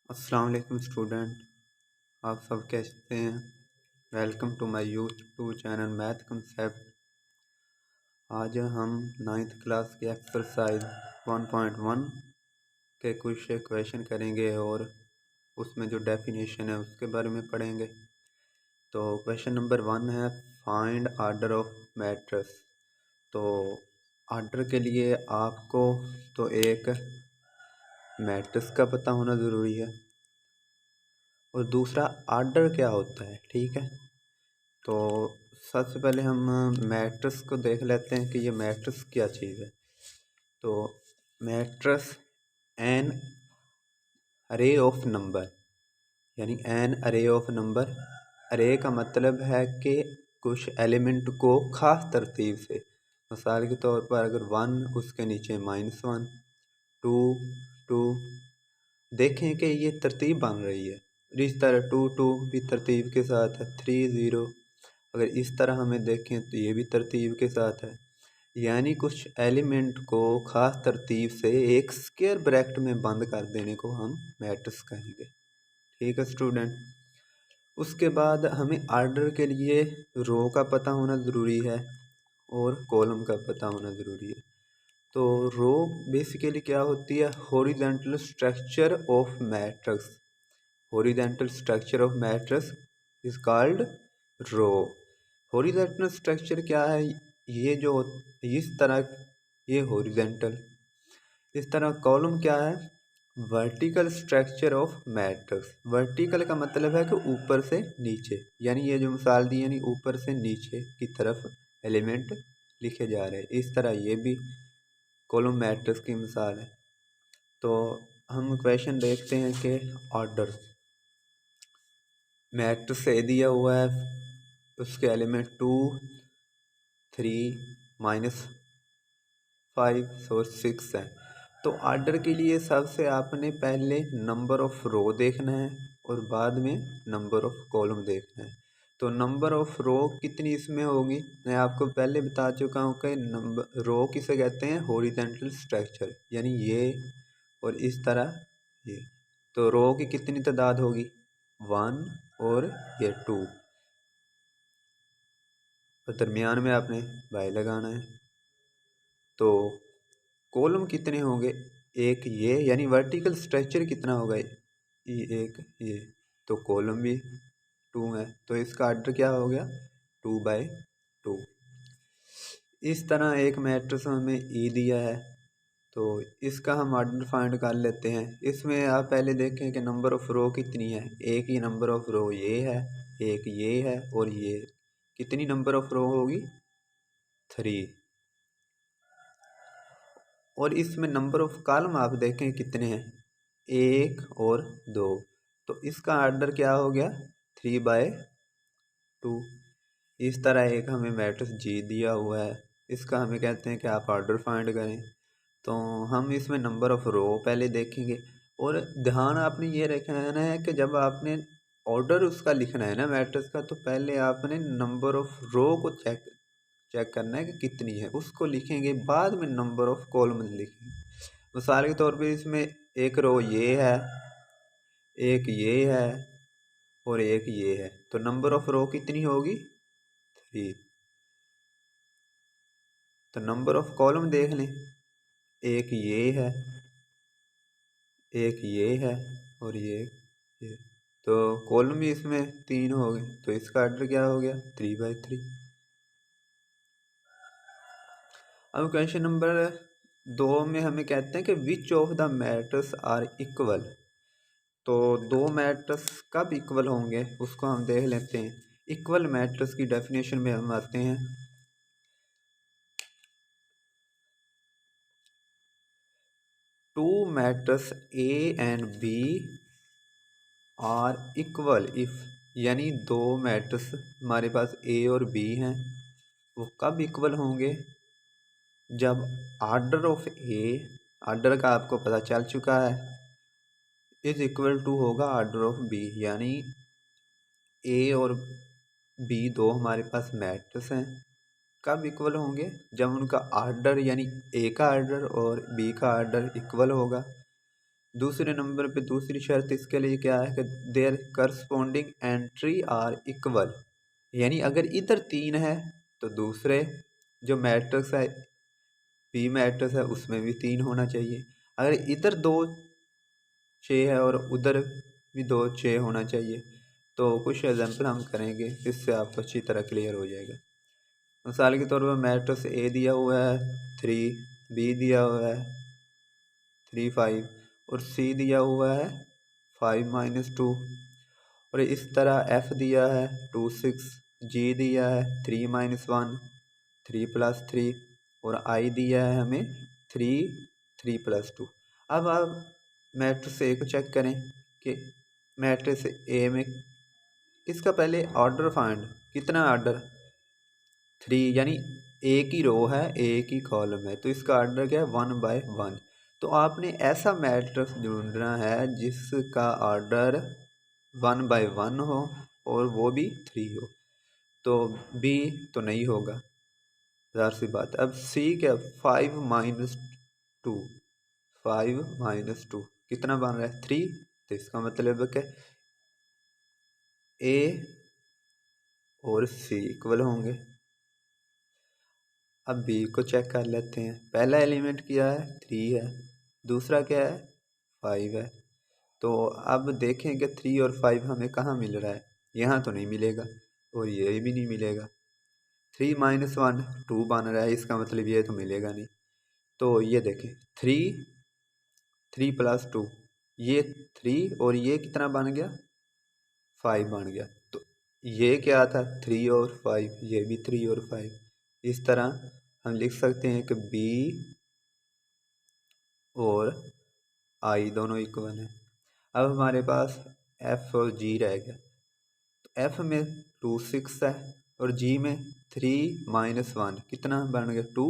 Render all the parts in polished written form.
अस्सलाम वालेकुम स्टूडेंट। आप सब कैसे हैं? Welcome to my YouTube channel math concept. आज हम 9th क्लास की एक्सरसाइज 1.1 के कुछ क्वेश्चन करेंगे और उसमें जो डेफिनेशन है उसके बारे में पढ़ेंगे। तो क्वेश्चन नंबर 1 है फाइंड आर्डर ऑफ मैट्रिक्स। तो आर्डर के लिए आपको तो एक मैट्रिक्स का पता होना ज़रूरी है और दूसरा आर्डर क्या होता है। ठीक है, तो सबसे पहले हम मैट्रिक्स को देख लेते हैं कि ये मैट्रिक्स क्या चीज़ है। तो मैट्रिक्स एन अरे ऑफ नंबर, यानी एन अरे ऑफ नंबर। अरे का मतलब है कि कुछ एलिमेंट को ख़ास तरतीब से, मिसाल के तौर पर अगर 1 उसके नीचे -1, 2 2, देखें कि ये तरतीब बन रही है। इस तरह 2 2 भी तरतीब के साथ है, 3 0, अगर इस तरह हमें देखें तो ये भी तरतीब के साथ है। यानी कुछ एलिमेंट को ख़ास तरतीब से एक स्क्वायर ब्रैकेट में बंद कर देने को हम मैट्रिक्स कहेंगे। ठीक है स्टूडेंट। उसके बाद हमें आर्डर के लिए रो का पता होना ज़रूरी है और कॉलम का पता होना ज़रूरी है। तो रो बेसिकली क्या होती है? Horizontal structure of matrix. Horizontal structure of matrix is called row. Horizontal structure क्या है? ये जो इस तरह, ये हॉरिजॉन्टल। इस तरह कॉलम क्या है? Vertical structure of matrix. Vertical का मतलब है कि ऊपर से नीचे, यानी ये जो मिसाल दी यानी ऊपर से नीचे की तरफ एलिमेंट लिखे जा रहे हैं। इस तरह ये भी कॉलम मैट्रिक्स की मिसाल है। तो हम क्वेश्चन देखते हैं कि ऑर्डर मैट्रिक्स ए दिया हुआ है, उसके एलिमेंट 2 3 -5 और 6 है। तो ऑर्डर के लिए सबसे आपने पहले नंबर ऑफ रो देखना है और बाद में नंबर ऑफ कॉलम देखना है। तो नंबर ऑफ रो कितनी इसमें होगी? मैं आपको पहले बता चुका हूँ कि नंबर रो किसे कहते हैं? हॉरिजॉन्टल स्ट्रक्चर, यानी ये और इस तरह ये। तो रो की कितनी तादाद होगी? 1 और ये 2, और दरमियान में आपने बाई लगाना है। तो कॉलम कितने होंगे? एक ये, यानी वर्टिकल स्ट्रक्चर कितना होगा? ये एक ये, तो कॉलम भी 2 है, तो इसका आर्डर क्या हो गया? 2/2। इस तरह एक मैट्रिक्स हमें ई दिया है, तो इसका हम आर्डर फाइंड कर लेते हैं। इसमें आप पहले देखें कि नंबर ऑफ रो कितनी है। एक ही नंबर ऑफ रो ये है, एक ये है और ये। कितनी नंबर ऑफ रो होगी? 3। और इसमें नंबर ऑफ कॉलम आप देखें कितने हैं? 1 और 2। तो इसका आर्डर क्या हो गया? 3/2। इस तरह एक हमें मैट्रिक्स जी दिया हुआ है, इसका हमें कहते हैं कि आप आर्डर फाइंड करें। तो हम इसमें नंबर ऑफ रो पहले देखेंगे। और ध्यान आपने ये रखना है कि जब आपने ऑर्डर उसका लिखना है ना मैट्रिक्स का, तो पहले आपने नंबर ऑफ रो को चेक चेक करना है कि कितनी है, उसको लिखेंगे, बाद में नंबर ऑफ कॉलम लिखेंगे। मिसाल के तौर पे इसमें एक रो ये है, एक ये है और एक ये है, तो नंबर ऑफ रो कितनी होगी? 3। तो नंबर ऑफ कॉलम देख लें, एक ये है, एक ये है और ये, तो कॉलम भी इसमें 3 हो गए, तो इसका आर्डर क्या हो गया? 3/3। अब क्वेश्चन नंबर 2 में हमें कहते हैं कि which of the matrix are equal. तो दो मैट्रिक्स कब इक्वल होंगे उसको हम देख लेते हैं। इक्वल मैट्रिक्स की डेफिनेशन में हम आते हैं। Two matrix A and B are equal if, यानी दो मैट्रिक्स हमारे पास ए और बी हैं, वो कब इक्वल होंगे? जब आर्डर ऑफ ए, आर्डर का आपको पता चल चुका है, इज इक्वल टू होगा आर्डर ऑफ बी। यानी ए और बी दो हमारे पास मैट्रिक्स हैं, कब इक्वल होंगे? जब उनका आर्डर, यानी ए का आर्डर और बी का आर्डर इक्वल होगा। दूसरे नंबर पे दूसरी शर्त इसके लिए क्या है कि their corresponding entry are equal, यानी अगर इधर 3 है तो दूसरे जो मैट्रिक्स है पी मैट्रिक्स है उसमें भी 3 होना चाहिए। अगर इधर 2 6 है और उधर भी 2 6 होना चाहिए। तो कुछ एग्जाम्पल हम करेंगे जिससे आपको अच्छी तरह क्लियर हो जाएगा। मिसाल के तौर पर मैट्रिक्स ए दिया हुआ है 3, बी दिया हुआ है 3 5 और सी दिया हुआ है 5 - 2, और इस तरह एफ दिया है 2 6, जी दिया है 3 - 1 3 + 3 और आई दिया है हमें 3 3 + 2। अब आप मैट्रिक्स ए को चेक करें कि मैट्रिक्स ए में इसका पहले ऑर्डर फाइंड, कितना ऑर्डर 3, यानी एक ही रो है एक ही कॉलम है तो इसका ऑर्डर क्या है 1 by 1। तो आपने ऐसा मैट्रिक्स ढूंढना है जिसका ऑर्डर 1 by 1 हो और वो भी 3 हो। तो बी तो नहीं होगा, ज़ाहिर सी बात। अब सी क्या 5 - 2, 5 - 2 कितना बन रहा है 3, तो इसका मतलब है कि ए और सी इक्वल होंगे। अब बी को चेक कर लेते हैं। पहला एलिमेंट क्या है 3 है, दूसरा क्या है 5 है। तो अब देखें कि 3 और 5 हमें कहाँ मिल रहा है, यहाँ तो नहीं मिलेगा और ये भी नहीं मिलेगा। 3 - 1 2 बन रहा है, इसका मतलब ये तो मिलेगा नहीं। तो ये देखें 3 3 + 2, ये 3 और ये कितना बन गया 5 बन गया। तो ये क्या था 3 और 5, ये भी 3 और 5। इस तरह हम लिख सकते हैं कि बी और आई दोनों इक्वल हैं। अब हमारे पास एफ और जी रह गया। तो एफ में 2 6 है और जी में 3 - 1 कितना बन गया 2,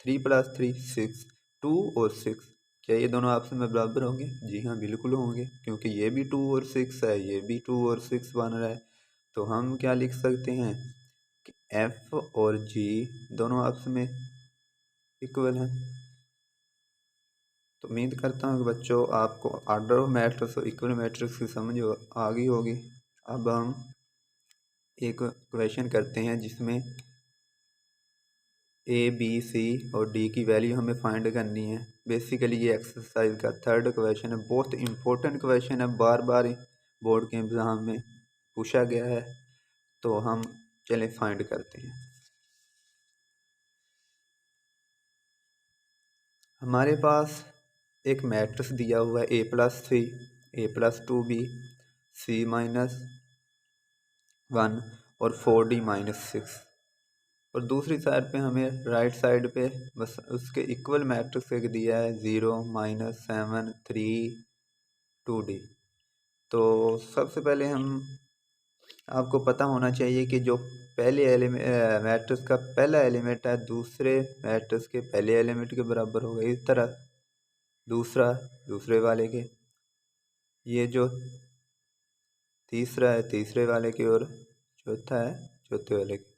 3 + 3 6, 2 और 6। क्या ये दोनों आपस में बराबर होंगे? जी हाँ बिल्कुल होंगे, क्योंकि ये भी 2 और 6 है, ये भी 2 और 6 बन रहा है। तो हम क्या लिख सकते हैं कि एफ और जी दोनों आपस में इक्वल हैं। तो उम्मीद करता हूँ कि बच्चों आपको ऑर्डर ऑफ मैट्रिक्स और इक्वल मैट्रिक्स की समझ आ गई होगी। अब हम एक क्वेश्चन करते हैं जिसमें ए बी सी और डी की वैल्यू हमें फाइंड करनी है। बेसिकली ये एक्सरसाइज का 3rd क्वेश्चन है, बहुत इंपॉर्टेंट क्वेश्चन है, बार बार बोर्ड के एग्ज़ाम में पूछा गया है। तो हम चलें फाइंड करते हैं। हमारे पास एक मैट्रिक्स दिया हुआ है A+3, A+2B, C-1 और 4D - 6, और दूसरी साइड पे हमें राइट साइड पे बस उसके इक्वल मैट्रिक्स एक दिया है 0 - 7 3 2D। तो सबसे पहले हम आपको पता होना चाहिए कि जो पहले मैट्रिक्स का पहला एलिमेंट है दूसरे मैट्रिक्स के पहले एलिमेंट के बराबर होगा। इस तरह दूसरा दूसरे वाले के, ये जो तीसरा है तीसरे वाले की, और चौथा है चौथे वाले की।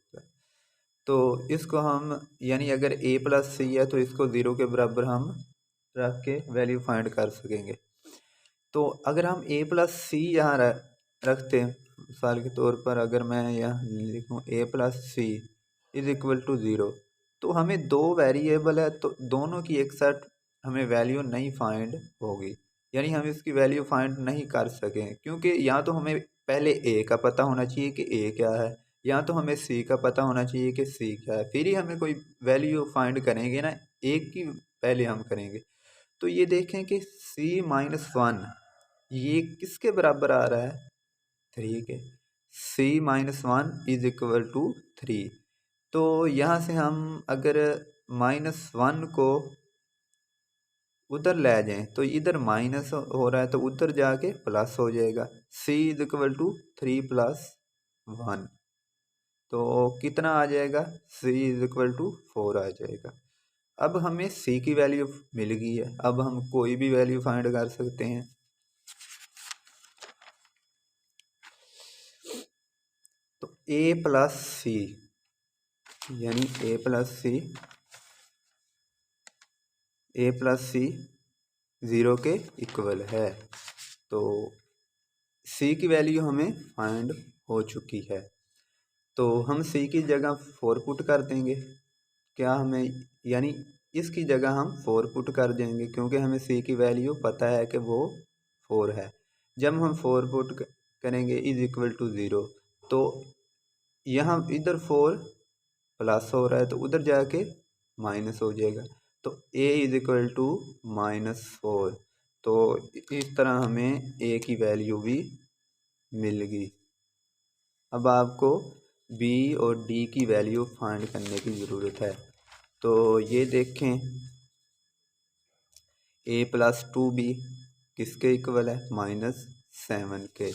तो इसको हम यानी अगर A+C है तो इसको 0 के बराबर हम रख के वैल्यू फाइंड कर सकेंगे। तो अगर हम A+C यहाँ रखते हैं, मिसाल के तौर पर अगर मैं यहाँ लिखूँ A+C = 0, तो हमें दो वेरिएबल है तो दोनों की एक साथ हमें वैल्यू नहीं फाइंड होगी, यानी हम इसकी वैल्यू फाइंड नहीं कर सकें, क्योंकि यहाँ तो हमें पहले A का पता होना चाहिए कि A क्या है, या तो हमें C का पता होना चाहिए कि C क्या है, फिर ही हमें कोई वैल्यू फाइंड करेंगे ना, एक की पहले हम करेंगे। तो ये देखें कि C-1 ये किसके बराबर आ रहा है 3 के। C-1 = 3। तो यहाँ से हम अगर -1 को उधर ले जाएं तो इधर माइनस हो रहा है तो उधर जाके प्लस हो जाएगा। C = 3 + 1, तो कितना आ जाएगा C = 4 आ जाएगा। अब हमें C की वैल्यू मिल गई है, अब हम कोई भी वैल्यू फाइंड कर सकते हैं। तो A+C यानी A+C ज़ीरो के इक्वल है। तो सी की वैल्यू हमें फाइंड हो चुकी है। तो हम सी की जगह 4 पुट कर देंगे। क्या हमें यानी इसकी जगह हम 4 पुट कर देंगे क्योंकि हमें सी की वैल्यू पता है कि वो 4 है। जब हम 4 पुट करेंगे इज इक्वल टू 0, तो यहाँ इधर 4 प्लस हो रहा है तो उधर जाके माइनस हो जाएगा। तो a इज इक्वल टू -4। तो इस तरह हमें a की वैल्यू भी मिल गई। अब आपको b और d की वैल्यू फाइंड करने की ज़रूरत है। तो ये देखें a प्लस 2b किसके इक्वल है? -7 के।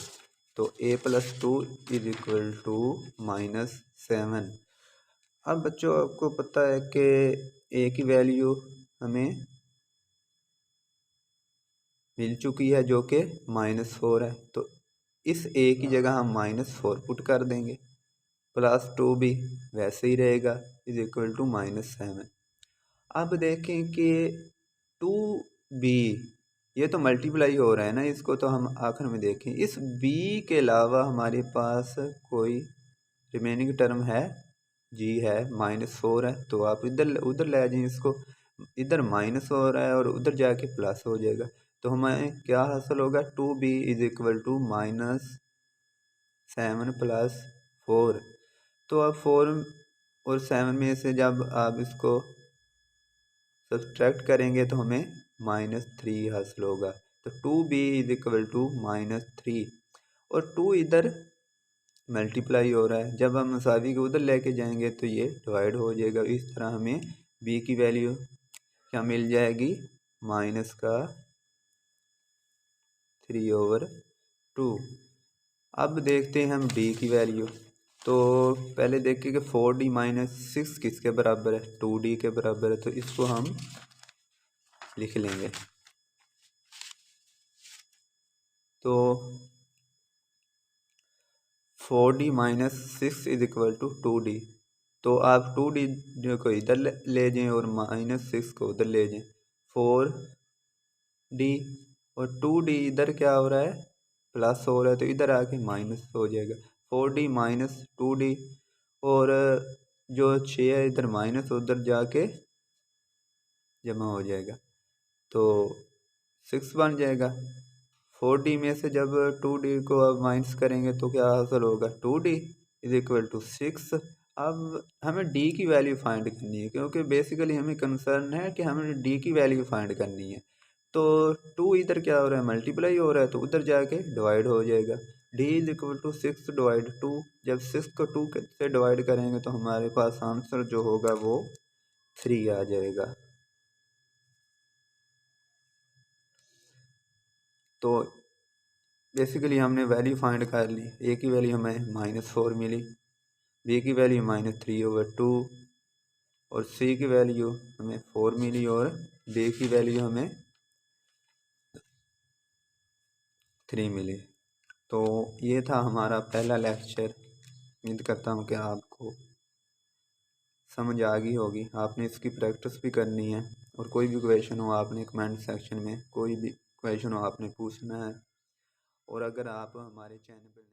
तो a plus 2 is equal to -7। अब बच्चों आपको पता है कि a की वैल्यू हमें मिल चुकी है जो कि -4 है। तो इस a की जगह हम -4 पुट कर देंगे। प्लस 2 भी वैसे ही रहेगा इज इक्वल टू -7। अब देखें कि 2b ये तो मल्टीप्लाई हो रहा है ना, इसको तो हम आखिर में देखें। इस b के अलावा हमारे पास कोई रिमेनिंग टर्म है? जी है, -4 है। तो आप इधर उधर ले जाएं इसको। इधर माइनस हो रहा है और उधर जाके प्लस हो जाएगा। तो हमें क्या हासिल होगा? 2b is equal to -7 plus 4। तो अब 4 और 7 में से जब आप इसको सब्सट्रैक्ट करेंगे तो हमें -3 हासिल होगा। तो 2b इज इक्वल टू -3 और 2 इधर मल्टीप्लाई हो रहा है। जब हम मुसावी को उधर लेके जाएंगे तो ये डिवाइड हो जाएगा। इस तरह हमें b की वैल्यू क्या मिल जाएगी? -3/2। अब देखते हैं हम d की वैल्यू। तो पहले देखिए कि 4d - 6 किसके बराबर है? 2d के बराबर है। तो इसको हम लिख लेंगे। तो 4d - 6 is equal to 2d। तो आप 2d को इधर ले जाएं और -6 को उधर ले जाएं। 4d और 2d इधर क्या हो रहा है? प्लस हो रहा है तो इधर आके माइनस हो जाएगा। 4d - 2d और जो 6 है इधर माइनस उधर जाके जमा हो जाएगा तो 6 बन जाएगा। 4d में से जब 2d को अब माइनस करेंगे तो क्या हासिल होगा? 2d is equal to 6। अब हमें d की वैल्यू फाइंड करनी है क्योंकि बेसिकली हमें कंसर्न है कि हमें d की वैल्यू फाइंड करनी है। तो 2 इधर क्या हो रहा है? मल्टीप्लाई हो रहा है तो उधर जाके डिवाइड हो जाएगा। d is equal to 6 divide 2। जब 6 को 2 से डिवाइड करेंगे तो हमारे पास आंसर जो होगा वो 3 आ जाएगा। तो बेसिकली हमने वैल्यू फाइंड कर ली। a की वैल्यू हमें -4 मिली, b की वैल्यू -3/2 और c की वैल्यू हमें 4 मिली और d की वैल्यू हमें 3 मिली। तो ये था हमारा पहला लेक्चर। उम्मीद करता हूँ कि आपको समझ आ गई होगी। आपने इसकी प्रैक्टिस भी करनी है और कोई भी क्वेश्चन हो आपने कमेंट सेक्शन में कोई भी क्वेश्चन हो आपने पूछना है। और अगर आप हमारे चैनल पर